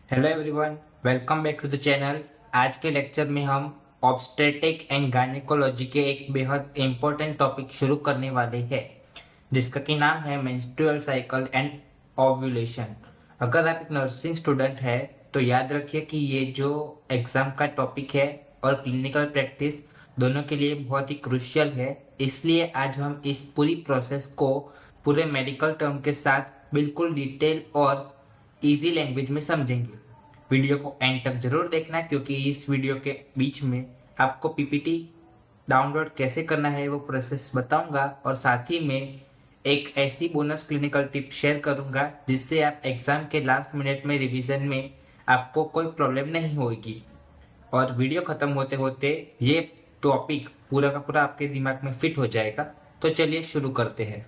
Hello everyone, welcome back to the channel. आज के lecture में हम ऑब्स्टेट्रिक एंड गायनेकोलॉजी के एक बेहद इंपॉर्टेंट टॉपिक शुरू करने वाले हैं, जिसका कि नाम है मेंस्ट्रुअल साइकिल एंड ओव्यूलेशन। अगर आप एक नर्सिंग स्टूडेंट है तो याद रखिए कि ये जो एग्जाम का टॉपिक है और क्लिनिकल प्रैक्टिस दोनों के लिए बहुत ही क्रूशियल है। इसलिए आज हम इस पूरी प्रोसेस को पूरे मेडिकल टर्म के साथ बिल्कुल डिटेल और इजी लैंग्वेज में समझेंगे। वीडियो को एंड तक जरूर देखना, क्योंकि इस वीडियो के बीच में आपको पीपीटी डाउनलोड कैसे करना है वो प्रोसेस बताऊंगा, और साथ ही में एक ऐसी बोनस क्लिनिकल टिप शेयर करूंगा जिससे आप एग्जाम के लास्ट मिनट में रिवीजन में आपको कोई प्रॉब्लम नहीं होगी। और वीडियो खत्म होते होते ये टॉपिक पूरा का पूरा आपके दिमाग में फिट हो जाएगा। तो चलिए शुरू करते हैं।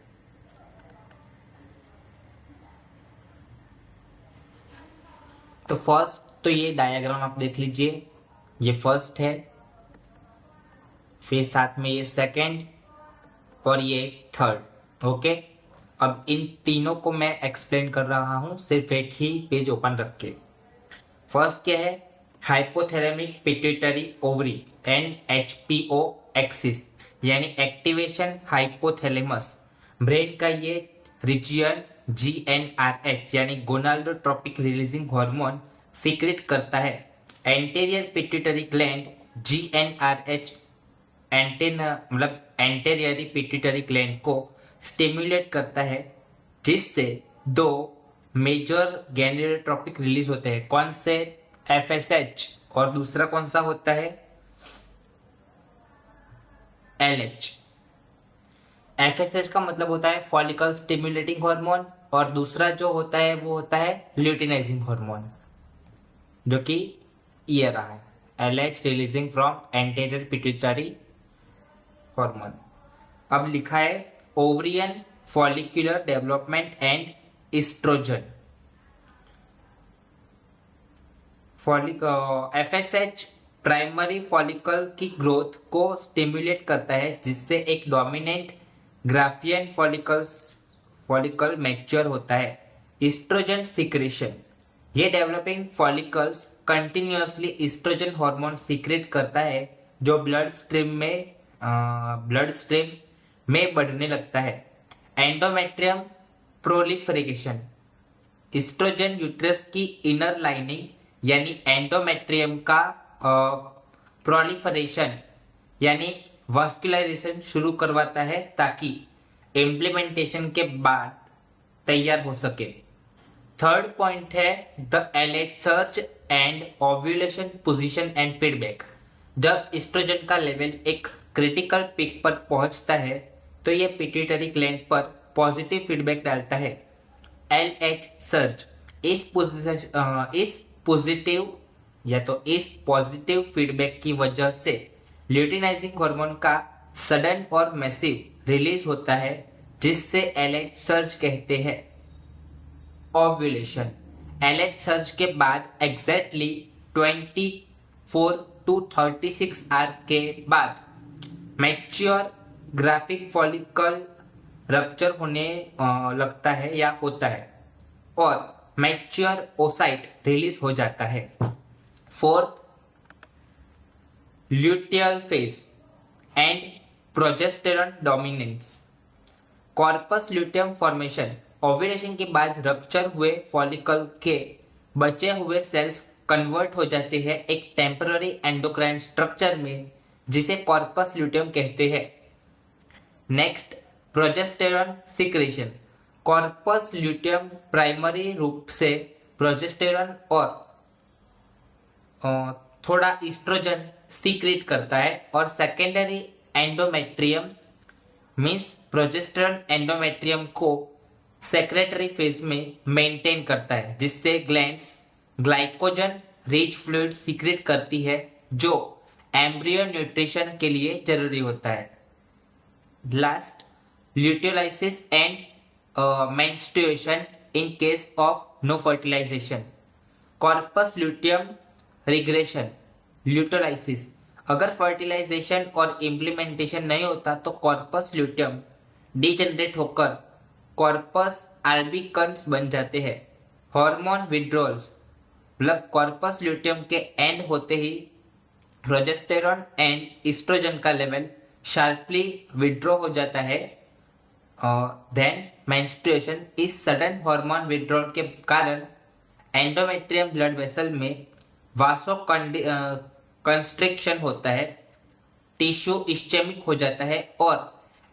तो फर्स्ट तो ये डायग्राम आप देख लीजिए, ये फर्स्ट है, फिर साथ में ये सेकंड और ये थर्ड। ओके, अब इन तीनों को मैं एक्सप्लेन कर रहा हूं सिर्फ एक ही पेज ओपन रख के। फर्स्ट क्या है? Hypothalamic pituitary ovary and HPO axis, यानी एक्टिवेशन हाइपोथैलेमस। ब्रेन का ये रीजियन जीएनआरएच यानी गोनाडोट्रोपिक रिलीजिंग हार्मोन सीक्रेट करता है। Anterior pituitary gland GnRH anterior pituitary gland को स्टिमुलेट करता है, जिससे दो मेजर गैनियोट्रोपिक रिलीज होते हैं। कौन से? एफएसएच, और दूसरा कौन सा होता है? एलएच। एफएसएच का मतलब होता है फॉलिकल स्टिमुलेटिंग हार्मोन, और दूसरा जो होता है वो होता है ल्यूटिनाइजिंग हार्मोन, जो कि ये रहा है, LH releasing from anterior pituitary hormone. अब लिखा है ovarian follicular development and estrogen. FSH primary follicle की ग्रोथ को स्टिमुलेट करता है, जिससे एक डोमिनेंट ग्राफियन फॉलिकल मैच्योर होता है। इस्ट्रोजन सिक्रेशन, ये developing follicles continuously estrogen hormone secret करता है, जो ब्लड स्ट्रीम में बढ़ने लगता है। एंडोमेट्रियम प्रोलिफरेशन, इस्ट्रोजन यूट्रस की इनर लाइनिंग यानी एंडोमेट्रियम का प्रोलिफरेशन यानी वास्कुलराइजेशन शुरू करवाता है, ताकि इम्प्लीमेंटेशन के बाद तैयार हो सके। थर्ड पॉइंट है the AILET search and ovulation position and feedback. जब एस्ट्रोजन का लेवल एक क्रिटिकल पीक पर पहुंचता है तो यह पिट्यूटरी ग्लैंड पर पॉजिटिव फीडबैक डालता है। एलएच सर्च, इस पॉजिटिव फीडबैक की वजह से ल्यूटिनाइजिंग हार्मोन का सडन और मैसिव रिलीज होता है, जिससे एलएच सर्च कहते हैं। ओव्यूलेशन, एलएच सर्च के बाद एग्जैक्टली 24 to 36 आवर के बाद मैच्योर ग्राफिक फॉलिकल रप्चर होने लगता है या होता है, और मैच्योर ओसाइट रिलीज हो जाता है। Fourth, luteal phase and progesterone dominance. Corpus luteum formation, ovulation के बाद रप्चर हुए फॉलिकल के बचे हुए सेल्स कन्वर्ट हो जाते हैं एक टेम्पररी एंडोक्राइन स्ट्रक्चर में, जिसे कॉर्पस ल्यूटियम कहते हैं। Next, progesterone secretion. Corpus luteum primary रूप से प्रोजेस्टेरॉन और थोड़ा इस्ट्रोजन सीक्रेट करता है, और secondary endometrium means progesterone endometrium को सेक्रेटरी फेज में मेंटेन करता है, जिससे glands glycogen rich fluid secret करती है, जो एम्ब्रियो न्यूट्रिशन के लिए जरूरी होता है। Last, luteolysis and menstruation in case of no fertilization. Corpus luteum regression, luteolysis. अगर फर्टिलाइजेशन और इम्प्लीमेंटेशन नहीं होता तो कॉर्पस ल्यूटियम डिजेनरेट होकर कॉर्पस आल्बिकन्स बन जाते हैं। हार्मोन विड्रॉल्स, मतलब कॉर्पस ल्यूटियम के एंड होते ही प्रोजेस्टेरॉन एंड एस्ट्रोजन का लेवल शार्पली विड्रॉ हो जाता है। देन मेंस्ट्रुएशन, इस सडन हार्मोन विड्रॉल के कारण एंडोमेट्रियम ब्लड वेसल में वासो कंस्ट्रिक्शन होता है, टिश्यू इस्चेमिक हो जाता है और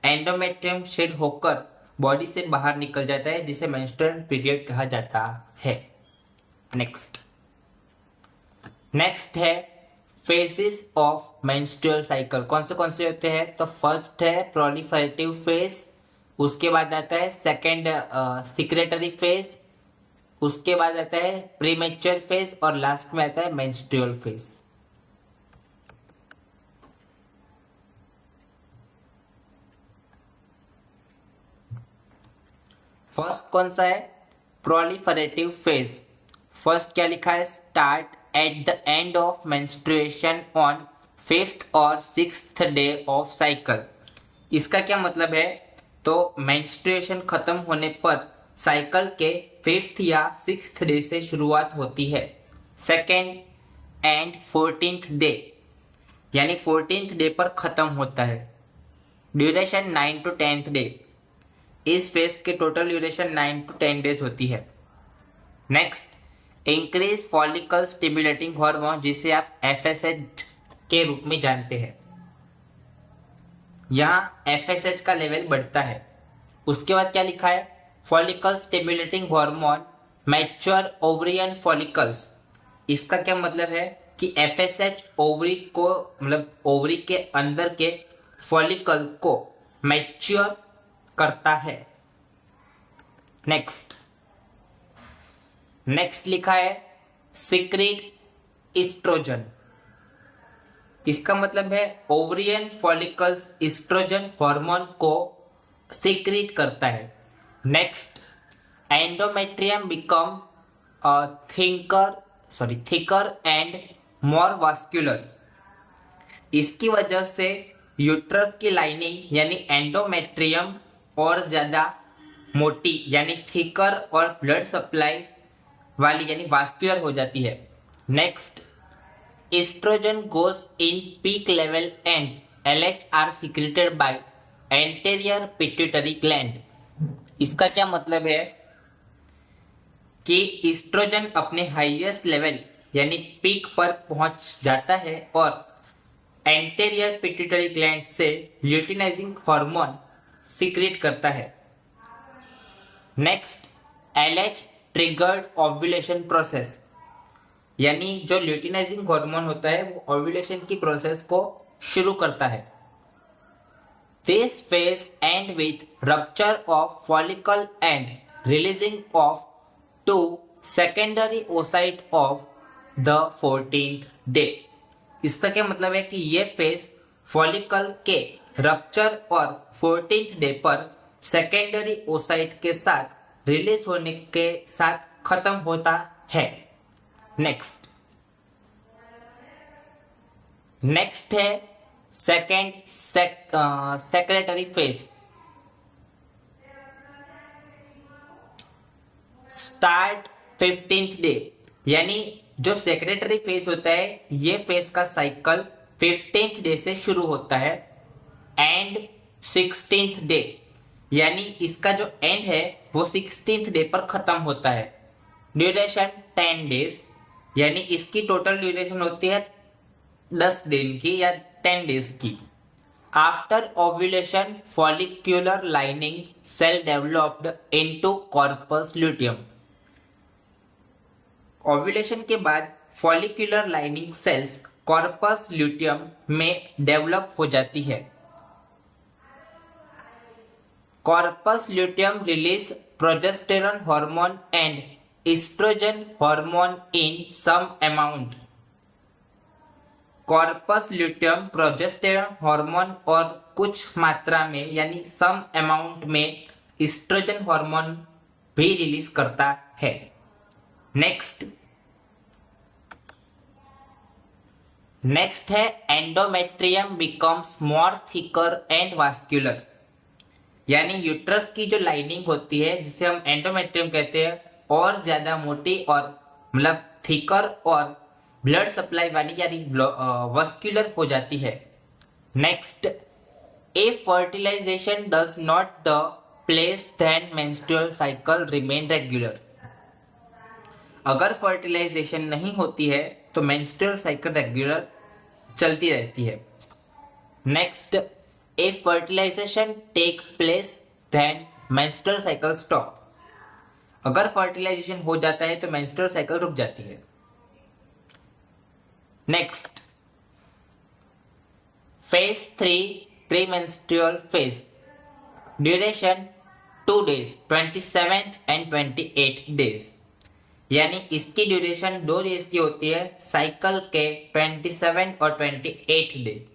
एंडोमेट्रियम शेड होकर बॉडी से बाहर निकल जाता है, जिसे मेंस्ट्रुअल पीरियड कहा जाता है। नेक्स्ट है फेजेस ऑफ मेंस्ट्रुअल साइकिल। कौन से होते हैं? तो फर्स्ट है प्रोलिफरेटिव फेज, उसके बाद आता है सेकेंड सिक्रेटरी फेज, उसके बाद आता है प्रीमेच्योर फेज और लास्ट में आता है मेंस्ट्रुअल फेज। फर्स्ट कौन सा है? Proliferative phase. फर्स्ट क्या लिखा है? Start at the end of menstruation on 5th और 6th डे ऑफ साइकिल। इसका क्या मतलब है? तो मेंस्ट्रुएशन खत्म होने पर साइकिल के 5th या 6th डे से शुरुआत होती है। सेकेंड एंड 14th डे, यानी 14th डे पर खत्म होता है। Duration 9 to 10th day. इस फेज के टोटल ड्यूरेशन 9 to 10 डेज होती है। Next, increase follicle stimulating hormone, जिसे आप FSH के रूप में जानते हैं। यहाँ FSH का लेवल बढ़ता है। उसके बाद क्या लिखा है? Follicle stimulating hormone mature ovarian follicles. इसका क्या मतलब है कि FSH ओवरी को, मतलब ओवरी के अंदर के फॉलिकल को मैच्योर करता है। नेक्स्ट लिखा है सीक्रेट एस्ट्रोजन। इसका मतलब है ओवरियन फॉलिकल्स एस्ट्रोजन हार्मोन को सीक्रेट करता है। Next, endometrium become thicker and more vascular. इसकी वजह से यूट्रस की लाइनिंग यानी एंडोमेट्रियम और ज्यादा मोटी यानी थिकर और ब्लड सप्लाई वाली यानी वास्कुलर हो जाती है। Next, estrogen goes in peak level and LH are secreted by anterior pituitary gland. इसका क्या मतलब है कि एस्ट्रोजन अपने हाईएस्ट लेवल यानी पीक पर पहुंच जाता है और एंटेरियर पिट्यूटरी ग्लैंड से ल्यूटिनाइजिंग हार्मोन सीक्रेट करता है। Next, LH triggered ovulation process, यानी जो ल्यूटिनाइजिंग हार्मोन होता है वो ओव्यूलेशन की प्रोसेस को शुरू करता है। This phase and with rupture of follicle and releasing of 2 secondary oocyte of the 14th day. इसका क्या मतलब है कि ये फेज फॉलिकल के रप्चर और 14th डे पर सेकेंडरी ओसाइट के साथ रिलीज होने के साथ खत्म होता है। नेक्स्ट है second secretary phase. Start 15th day, यानी जो सेक्रेटरी फेज होता है ये फेज का साइकिल 15th डे से शुरू होता है एंड 16th डे, यानी इसका जो एंड है वो 16th डे पर खत्म होता है। ड्यूरेशन 10 डेज, यानी इसकी टोटल ड्यूरेशन होती है 10 दिन की या 10 डेज की। After ovulation follicular lining cell developed into corpus luteum. Ovulation के बाद follicular lining cells corpus luteum में डेवलप हो जाती है। Corpus luteum release progesterone hormone and estrogen hormone in some amount. Corpus luteum progesterone hormone और कुछ मात्रा में यानी सम अमाउंट में एस्ट्रोजन हार्मोन भी रिलीज करता है। नेक्स्ट है endometrium becomes more thicker and vascular, यानी यूट्रस की जो लाइनिंग होती है जिसे हम एंडोमेट्रियम कहते हैं और ज्यादा मोटी और मतलब थिकर और ब्लड सप्लाई वाली यानी वस्कुलर हो जाती है। Next, a fertilisation does not the place then menstrual cycle remain regular. अगर फर्टिलाइजेशन नहीं होती है तो मेंस्ट्रुअल साइकिल रेगुलर चलती रहती है। Next, a fertilisation take place then menstrual cycle stop. अगर फर्टिलाइजेशन हो जाता है तो मेंस्ट्रुअल साइकिल रुक जाती है। Next, phase 3 premenstrual phase, duration 2 days, 27 and 28 days। यानी इसकी ड्यूरेशन 2 डेज की होती है, साइकिल के 27 और 28 डे।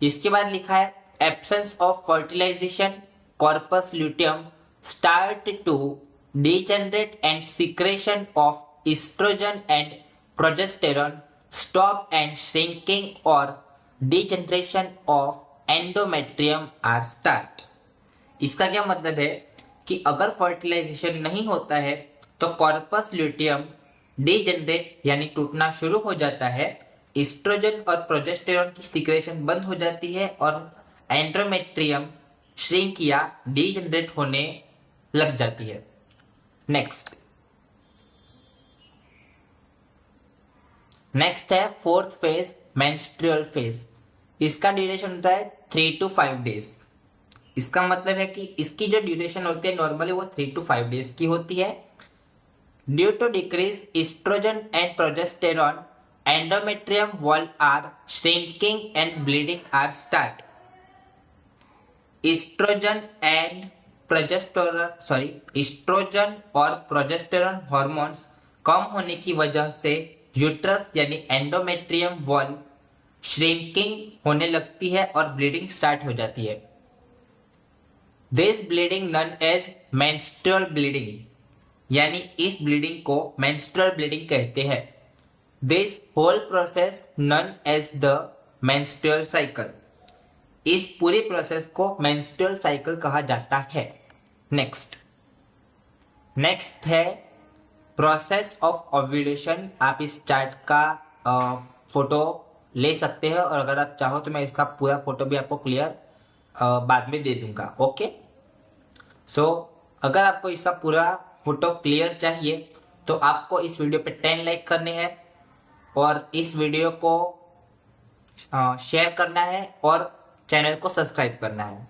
इसके बाद लिखा है absence of fertilisation, corpus luteum start to degenerate and secretion of estrogen and progesterone stop and shrinking और degeneration of endometrium are start. इसका क्या मतलब है कि अगर फर्टिलाइजेशन नहीं होता है तो कॉर्पस ल्यूटियम डीजेनरेट यानी टूटना शुरू हो जाता है, एस्ट्रोजन और प्रोजेस्टेरॉन की सिक्रेशन बंद हो जाती है और एंडोमेट्रियम श्रिंक या डीजेनरेट होने लग जाती है। नेक्स्ट है फोर्थ फेज मेंस्ट्रुअल फेज। इसका ड्यूरेशन होता है 3 to 5 days। इसका मतलब है कि इसकी जो ड्यूरेशन होती है नॉर्मली वो 3 to 5 days की होती है। Due to decrease estrogen and progesterone endometrium wall are shrinking and bleeding are start. Estrogen और प्रोजेस्टेरॉन हार्मोन्स कम होने की वजह से यूट्रस यानी एंडोमेट्रियम वॉल श्रिंकिंग होने लगती है और ब्लीडिंग स्टार्ट हो जाती है। This bleeding known as menstrual bleeding, यानी इस ब्लीडिंग को मेंस्ट्रुअल ब्लीडिंग कहते हैं। This whole process known as the menstrual cycle, इस पूरी प्रोसेस को मेंस्ट्रुअल साइकिल कहा जाता है। नेक्स्ट है प्रोसेस ऑफ ओव्यूलेशन। आप इस चार्ट का फोटो ले सकते हैं और अगर आप चाहो तो मैं इसका पूरा फोटो भी आपको क्लियर बाद में दे दूंगा। ओके, सो अगर आपको इसका पूरा फोटो क्लियर चाहिए तो आपको इस वीडियो पे 10 लाइक करने हैं और इस वीडियो को शेयर करना है और चैनल को सब्सक्राइब करना है।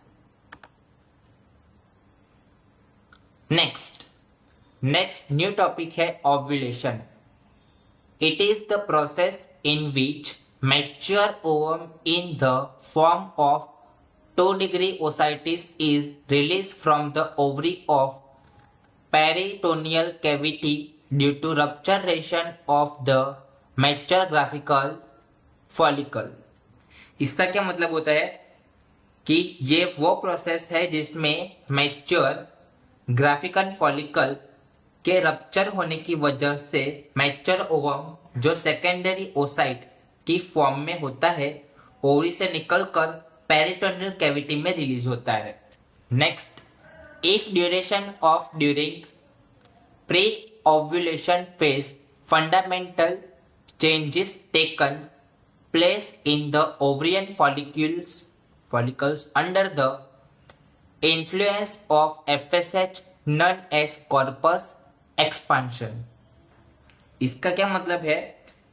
नेक्स्ट न्यू टॉपिक है ovulation. It is the process in which mature ovum in the form of 2 degree oocytes is released from the ovary of peritoneal cavity due to rupturation of the mature graphical follicle। इसका क्या मतलब होता है कि ये वो process है जिसमें मैच्योर ग्राफिकल फॉलिकल के रप्चर होने की वजह से मैच्योर ओवम जो सेकेंडरी ओसाइट की फॉर्म में होता है ओवरी से निकलकर पेरिटोनियल कैविटी में रिलीज होता है। Next, if duration of during pre ovulation phase fundamental changes taken place in the ovarian follicles under the influence of FSH known as corpus expansion। इसका क्या मतलब है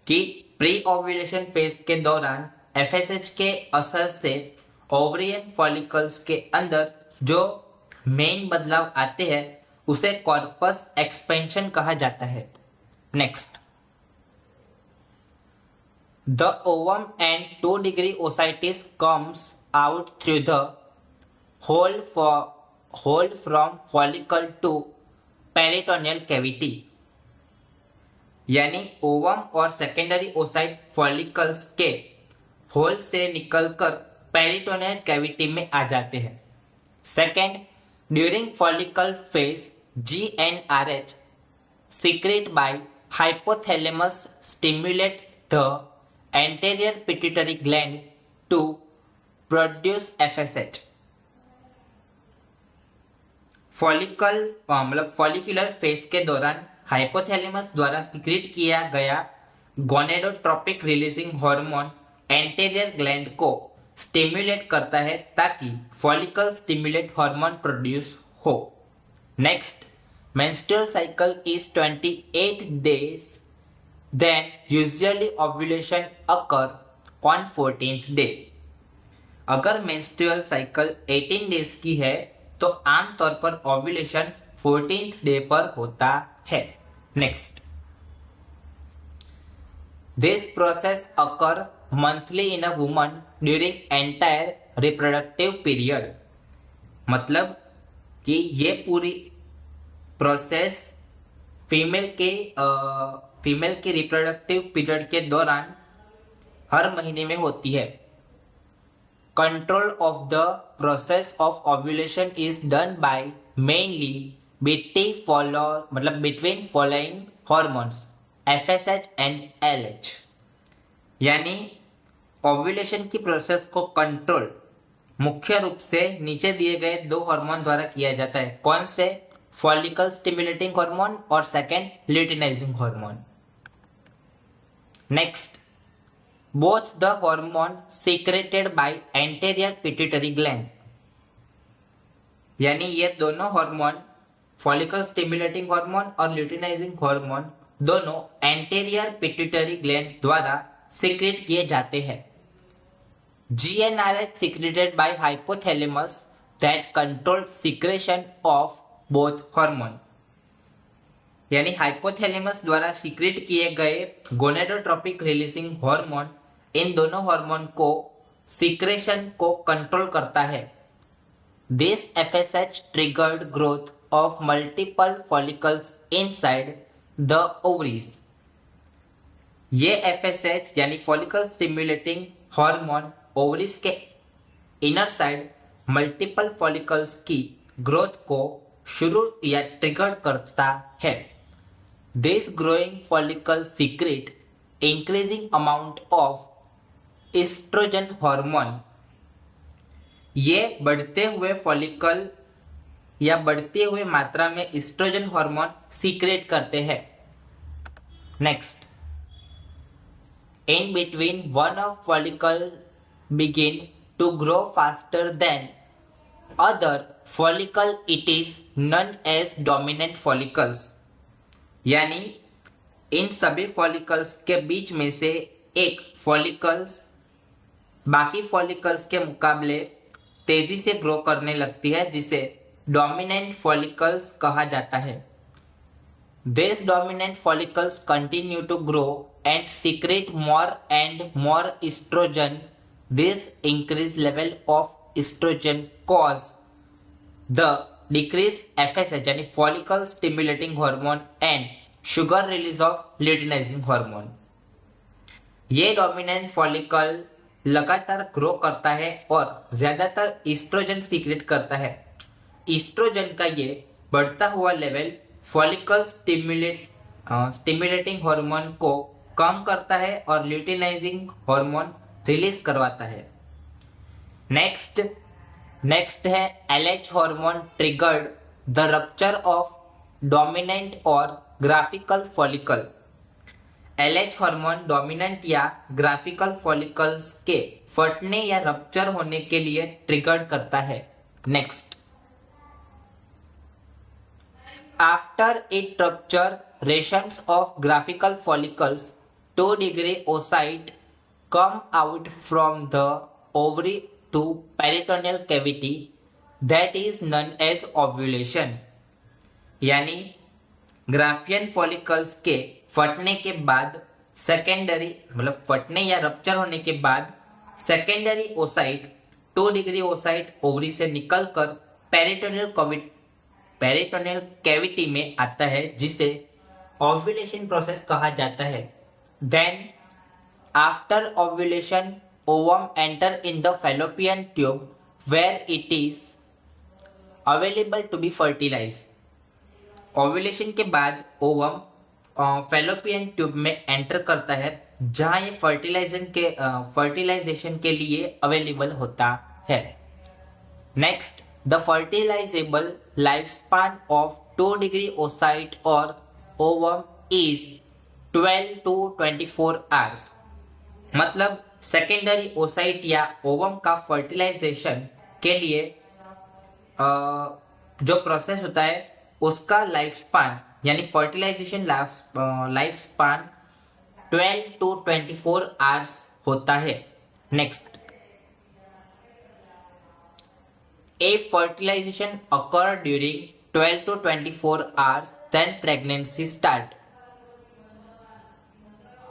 कि प्री ओव्यूलेशन फेज के दौरान FSH के असर से ओवरियन फॉलिकल्स के अंदर जो मेन बदलाव आते हैं उसे कॉर्पस एक्सपेंशन कहा जाता है। Next, the ovum and 2 degree oocytes comes out through the hole from follicle to peritoneal cavity। यानी ओवम और सेकेंडरी ओसाइट फॉलिकल्स के होल से निकलकर पेरिटोनियल कैविटी में आ जाते हैं। Second, during follicle phase GnRH secrete by hypothalamus stimulate the anterior pituitary gland to produce FSH। Follicular phase के दौरान हाइपोथैलेमस द्वारा सीक्रेट किया गया gonadotropic releasing hormone anterior gland को स्टिमुलेट करता है ताकि फॉलिकल स्टिमुलेट हार्मोन प्रोड्यूस हो। Next, menstrual cycle is 28 days, then usually ovulation occur on 14th day। अगर menstrual cycle 18 days की है तो आमतौर पर ओव्यूलेशन 14th डे पर होता है। Next, this process occur monthly in a woman during entire reproductive period. मतलब कि ये पूरी प्रोसेस फीमेल के रिप्रोडक्टिव पीरियड के दौरान हर महीने में होती है। Control of the process of ovulation is done by mainly between following hormones FSH and LH। यानी ओव्यूलेशन की प्रोसेस को कंट्रोल मुख्य रूप से नीचे दिए गए दो हार्मोन द्वारा किया जाता है। कौन से? फॉलिकल स्टिमुलेटिंग हार्मोन और second luteinizing hormone. Next, both the hormone secreted by anterior pituitary gland. यानी ये दोनों हार्मोन, फॉलिकल स्टिमुलेटिंग हार्मोन और ल्यूटिनाइजिंग हार्मोन, दोनों एंटेरियर पिट्यूटरी ग्लैंड द्वारा सीक्रेट किए जाते हैं। GnRH secreted by hypothalamus that controls secretion of both hormone। यानी हाइपोथैलेमस द्वारा सीक्रेट किए गए गोनेडोट्रोपिक रिलीजिंग हार्मोन इन दोनों हार्मोन को सीक्रेशन को कंट्रोल करता है। This FSH triggered growth of multiple follicles inside the ovaries. ये FSH यानी फॉलिकल स्टिमुलेटिंग हार्मोन ओवरीज के इनर साइड मल्टीपल फॉलिकल्स की ग्रोथ को शुरू या ट्रिगर करता है। This growing follicle secret increasing amount of oestrogen hormone. ये बढ़ते हुए फॉलिकल या बढ़ते हुए मात्रा में एस्ट्रोजन हार्मोन सीक्रेट करते हैं। Next, in between one of follicle begin to grow faster than other follicle, it is known as dominant follicles। यानी इन सभी फॉलिकल्स के बीच में से एक फॉलिकल्स बाकी फॉलिकल्स के मुकाबले तेजी से ग्रो करने लगती है, जिसे डोमिनेंट फॉलिकल्स कहा जाता है। These dominant follicles continue to grow and secrete more and more estrogen। This increased level of estrogen cause the decreased FSH यानी follicle stimulating hormone and sugar release of luteinizing hormone। ये dominant follicle लगातार grow करता है और ज्यादातर oestrogen secret करता है। Oestrogen का ये बढ़ता हुआ लेवल फॉलिकल स्टिमुलेटिंग हार्मोन को कम करता है और ल्यूटिनाइजिंग हार्मोन रिलीज करवाता है। नेक्स्ट है LH hormone triggered the rupture of dominant और Graafian follicle. LH hormone dominant या ग्राफिकल फॉलिकल्स के फटने या रप्चर होने के लिए ट्रिगर्ड करता है। Next, after it rupture, rations of graphical follicles 2-degree oocyte come out from the ovary to peritoneal cavity, that is known as ovulation। यानी ग्राफियन फॉलिकल्स के फटने के बाद फटने या रप्चर होने के बाद secondary oocyte 2-degree oocyte ovary से निकलकर पेरिटोनियल कैविटी में आता है, जिसे ओव्यूलेशन प्रोसेस कहा जाता है। Then after ovulation ovum enter in the fallopian tube where it is available to be fertilise. Ovulation के बाद ओवम फैलोपियन ट्यूब में एंटर करता है, जहां ये फर्टिलाइजेशन के लिए अवेलेबल होता है। Next, the fertilizable lifespan of 2-degree oocyte or ovum is 12 to 24 hours। मतलब सेकेंडरी ओसाइट या ओवम का फर्टिलाइजेशन के लिए जो प्रोसेस होता है उसका लाइफ स्पान यानी fertilisation life span 12 to 24 hours होता है। Next, a fertilisation occur during 12 to 24 hours then pregnancy start।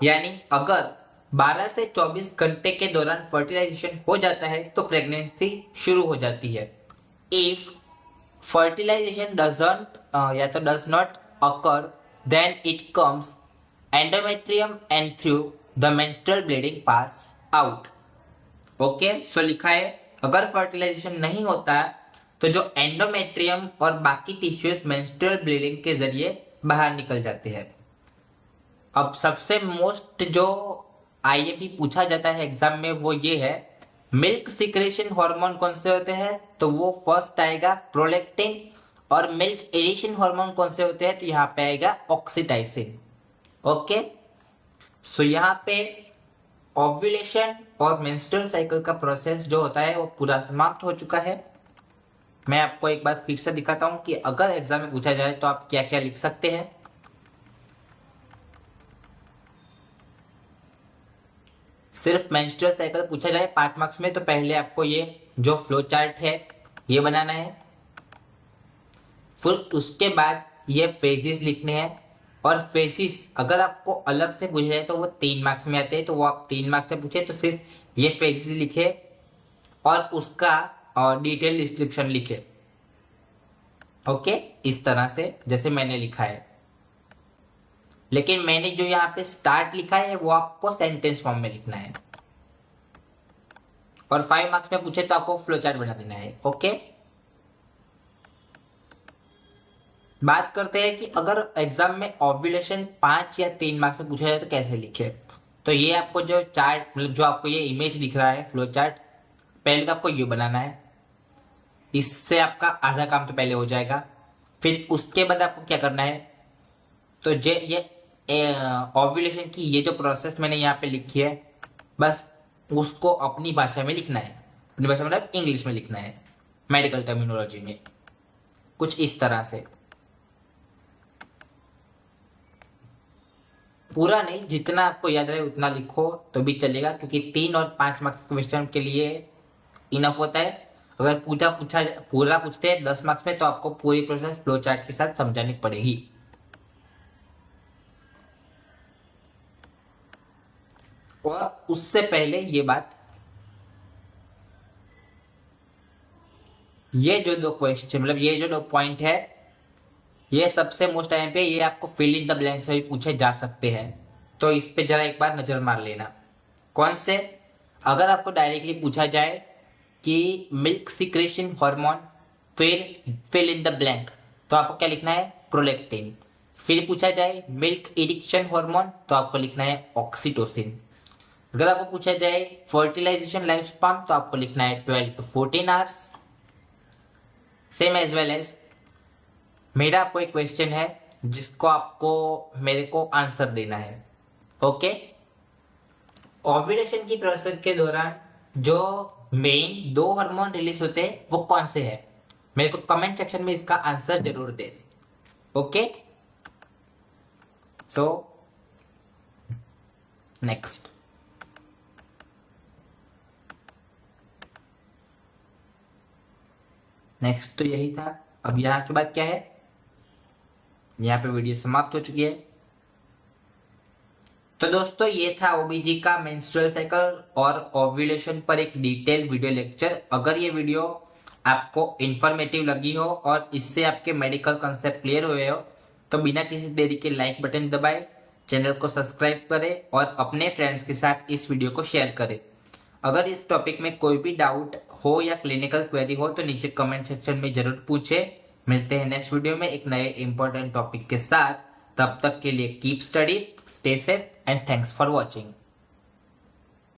यानी अगर 12 से 24 घंटे के दौरान फर्टिलाइजेशन हो जाता है तो प्रेगनेंसी शुरू हो जाती है। इफ फर्टिलाइजेशन या तो does not occur then it comes endometrium and through the menstrual bleeding pass out. Okay, so लिखा है अगर फर्टिलाइजेशन नहीं होता है तो जो एंडोमेट्रियम और बाकी टिश्यूज मेंस्ट्रुअल ब्लीडिंग के जरिए बाहर निकल जाते हैं। अब सबसे मोस्ट जो आईएमपी पूछा जाता है एग्जाम में वो ये है, मिल्क सिक्रेशन हार्मोन कौन से होते हैं, तो वो फर्स्ट आएगा प्रोलैक्टिन, और मिल्क एडिशन हार्मोन कौन से होते हैं तो यहाँ पे आएगा ऑक्सीटाइसिन। ओके, सो यहाँ पे ओव्यूलेशन और मेंस्ट्रुअल साइकिल का प्रोसेस जो होता है वो पूरा समाप्त हो चुका है। मैं आपको एक बार फिर से दिखाता हूं कि अगर एग्जाम में पूछा जाए तो आप क्या क्या लिख सकते हैं। सिर्फ मेंस्ट्रुअल साइकिल पूछा जाए 5 मार्क्स में तो पहले आपको ये जो फ्लो चार्ट है ये बनाना है, फिर उसके बाद ये फेजेस लिखने हैं, और फेजेस अगर आपको अलग से पूछा जाए तो वो 3 मार्क्स में आते हैं, तो वो आप 3 मार्क्स से पूछे तो सिर्फ ये फेजेस लिखे और उसका डिटेल डिस्क्रिप्शन लिखे। ओके, इस तरह से जैसे मैंने लिखा है, लेकिन मैंने जो यहाँ पे स्टार्ट लिखा है वो आपको सेंटेंस फॉर्म में लिखना है, और 5 मार्क्स में पूछे तो आपको फ्लो चार्ट बना देना है। ओके, बात करते हैं कि अगर एग्जाम में ओव्यूलेशन 5 या 3 मार्क्स में पूछा जाए तो कैसे लिखे। तो ये आपको जो चार्ट मतलब जो आपको ये इमेज दिख रहा है फ्लो चार्ट, पहले तो आपको ये बनाना है, इससे आपका आधा काम तो पहले हो जाएगा। फिर उसके बाद आपको क्या करना है, तो ये ओव्यूलेशन की ये जो प्रोसेस मैंने यहाँ पे लिखी है बस उसको अपनी भाषा में लिखना है, अपनी भाषा मतलब इंग्लिश में लिखना है, मेडिकल टर्मिनोलॉजी में, कुछ इस तरह से। पूरा नहीं, जितना आपको याद रहे उतना लिखो तो भी चलेगा, क्योंकि 3 और 5 मार्क्स क्वेश्चन के लिए इनफ होता है। अगर पूरा पूछते हैं 10 मार्क्स में तो आपको पूरी प्रोसेस फ्लो चार्ट के साथ समझानी पड़ेगी। और उससे पहले ये बात, ये जो 2 क्वेश्चन मतलब ये जो 2 पॉइंट है ये सबसे मोस्ट टाइम पे ये आपको फिल इन द ब्लैंक से भी पूछे जा सकते हैं, तो इस पे जरा एक बार नजर मार लेना। कौन से, अगर आपको डायरेक्टली पूछा जाए कि मिल्क सिक्रेशन हार्मोन फिर फिल इन द ब्लैंक तो आपको क्या लिखना है, प्रोलैक्टिन। फिर पूछा जाए मिल्क एडिक्शन हार्मोन तो आपको लिखना है ऑक्सीटोसिन। अगर आपको पूछा जाए फर्टिलाइजेशन लाइफ स्पान तो आपको लिखना है 12 to 14 hours. Same as well as मेरा आपको एक क्वेश्चन है जिसको आपको मेरे को आंसर देना है। ओके, ओव्यूलेशन की प्रोसेस के दौरान जो मेन 2 हार्मोन रिलीज होते हैं वो कौन से हैं, मेरे को कमेंट सेक्शन में इसका आंसर जरूर दे। ओके, सो नेक्स्ट, तो यही था। अब यहाँ के बाद क्या है, यहाँ पे वीडियो समाप्त हो चुकी है। तो दोस्तों ये था ओबीजी का मेंस्ट्रुअल साइकिल और ओव्यूलेशन पर एक डिटेल वीडियो लेक्चर। अगर ये वीडियो आपको इंफॉर्मेटिव लगी हो और इससे आपके मेडिकल कंसेप्ट क्लियर हुए हो तो बिना किसी देरी के लाइक बटन दबाएं, चैनल को सब्सक्राइब करें और अपने फ्रेंड्स के साथ इस वीडियो को शेयर करें। अगर इस टॉपिक में कोई भी डाउट हो या क्लिनिकल क्वेरी हो तो नीचे कमेंट सेक्शन में जरूर पूछें। मिलते हैं नेक्स्ट वीडियो में एक नए इंपॉर्टेंट टॉपिक के साथ। तब तक के लिए keep study, stay safe and thanks for watching.